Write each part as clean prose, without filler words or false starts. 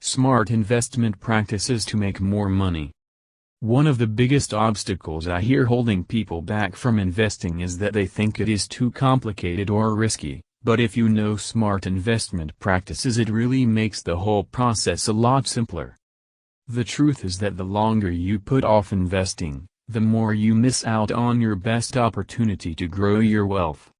Smart investment practices to make more money. One of the biggest obstacles I hear holding people back from investing is that they think it is too complicated or risky, but if you know smart investment practices, it really makes the whole process a lot simpler. The truth is that the longer you put off investing, the more you miss out on your best opportunity to grow your wealth.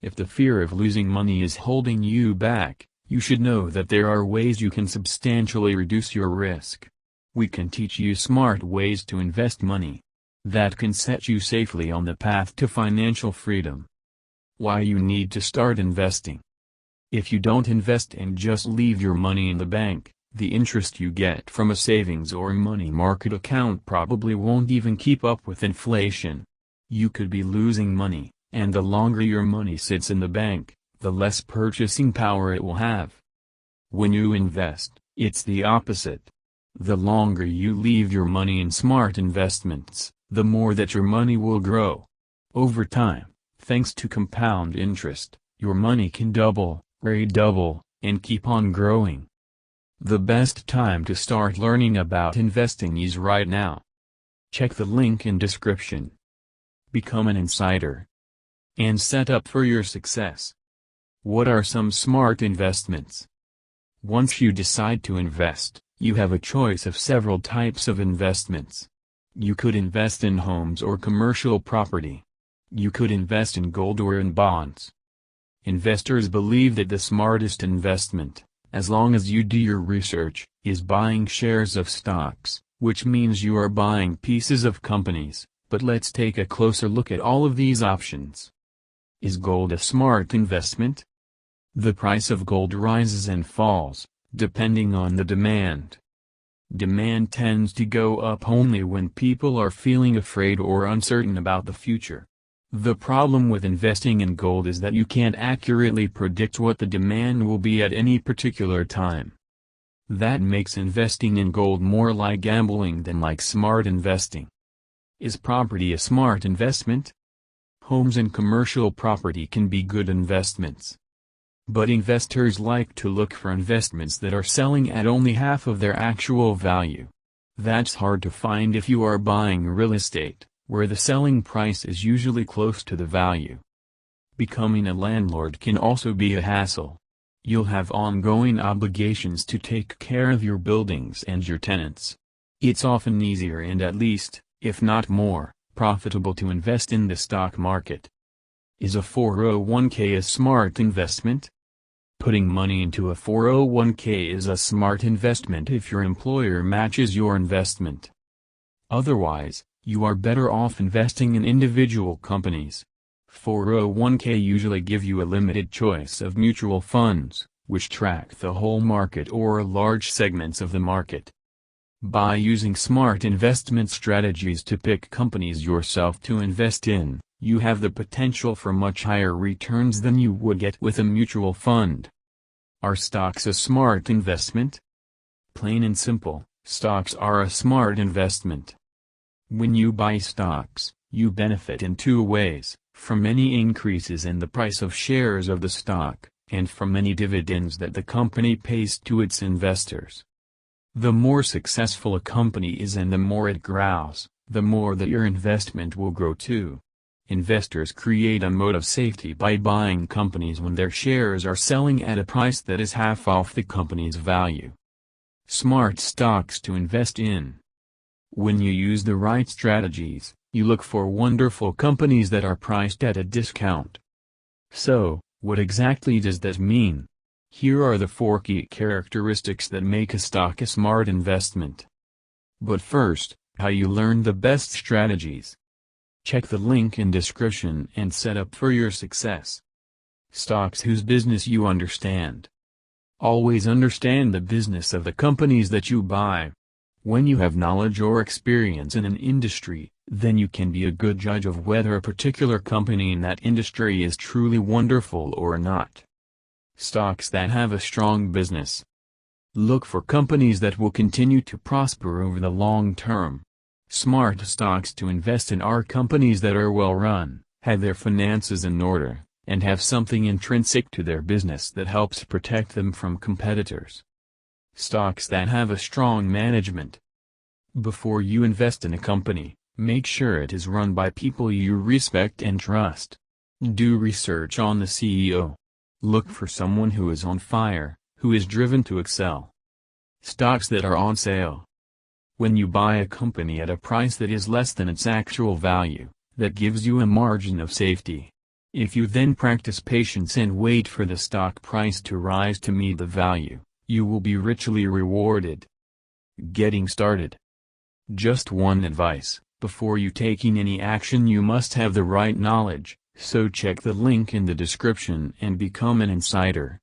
If the fear of losing money is holding you back, you should know that there are ways you can substantially reduce your risk. We can teach you smart ways to invest money that can set you safely on the path to financial freedom. Why you need to start investing. If you don't invest and just leave your money in the bank, the interest you get from a savings or money market account probably won't even keep up with inflation. You could be losing money, and the longer your money sits in the bank, the less purchasing power it will have. When you invest, it's the opposite. The longer you leave your money in smart investments, the more that your money will grow. Over time, thanks to compound interest, your money can double, redouble, and keep on growing. The best time to start learning about investing is right now. Check the link in description. Become an insider and set up for your success. What are some smart investments? Once you decide to invest, you have a choice of several types of investments. You could invest in homes or commercial property. You could invest in gold or in bonds. Investors believe that the smartest investment, as long as you do your research, is buying shares of stocks, which means you are buying pieces of companies. But let's take a closer look at all of these options. Is gold a smart investment? The price of gold rises and falls, depending on the demand. Demand tends to go up only when people are feeling afraid or uncertain about the future. The problem with investing in gold is that you can't accurately predict what the demand will be at any particular time. That makes investing in gold more like gambling than like smart investing. Is property a smart investment? Homes and commercial property can be good investments. But investors like to look for investments that are selling at only half of their actual value. That's hard to find if you are buying real estate, where the selling price is usually close to the value. Becoming a landlord can also be a hassle. You'll have ongoing obligations to take care of your buildings and your tenants. It's often easier and at least, if not more, profitable to invest in the stock market. Is a 401k a smart investment? Putting money into a 401k is a smart investment if your employer matches your investment. Otherwise, you are better off investing in individual companies. 401k usually give you a limited choice of mutual funds, which track the whole market or large segments of the market. By using smart investment strategies to pick companies yourself to invest in, you have the potential for much higher returns than you would get with a mutual fund. Are stocks a smart investment? Plain and simple, stocks are a smart investment. When you buy stocks, you benefit in two ways, from any increases in the price of shares of the stock, and from any dividends that the company pays to its investors. The more successful a company is and the more it grows, the more that your investment will grow too. Investors create a moat of safety by buying companies when their shares are selling at a price that is half off the company's value. Smart stocks to invest in. When you use the right strategies, you look for wonderful companies that are priced at a discount. So, what exactly does that mean? Here are the 4 key characteristics that make a stock a smart investment. But first, how you learn the best strategies. Check the link in description and set up for your success. Stocks whose business you understand. Always understand the business of the companies that you buy. When you have knowledge or experience in an industry, then you can be a good judge of whether a particular company in that industry is truly wonderful or not. Stocks that have a strong business. Look for companies that will continue to prosper over the long term. Smart stocks to invest in are companies that are well run, have their finances in order, and have something intrinsic to their business that helps protect them from competitors. Stocks that have a strong management. Before you invest in a company, make sure it is run by people you respect and trust. Do research on the CEO. Look for someone who is on fire, who is driven to excel. Stocks that are on sale. When you buy a company at a price that is less than its actual value, that gives you a margin of safety. If you then practice patience and wait for the stock price to rise to meet the value, you will be richly rewarded. Getting started. Just one advice: before you taking any action you must have the right knowledge, so check the link in the description and become an insider.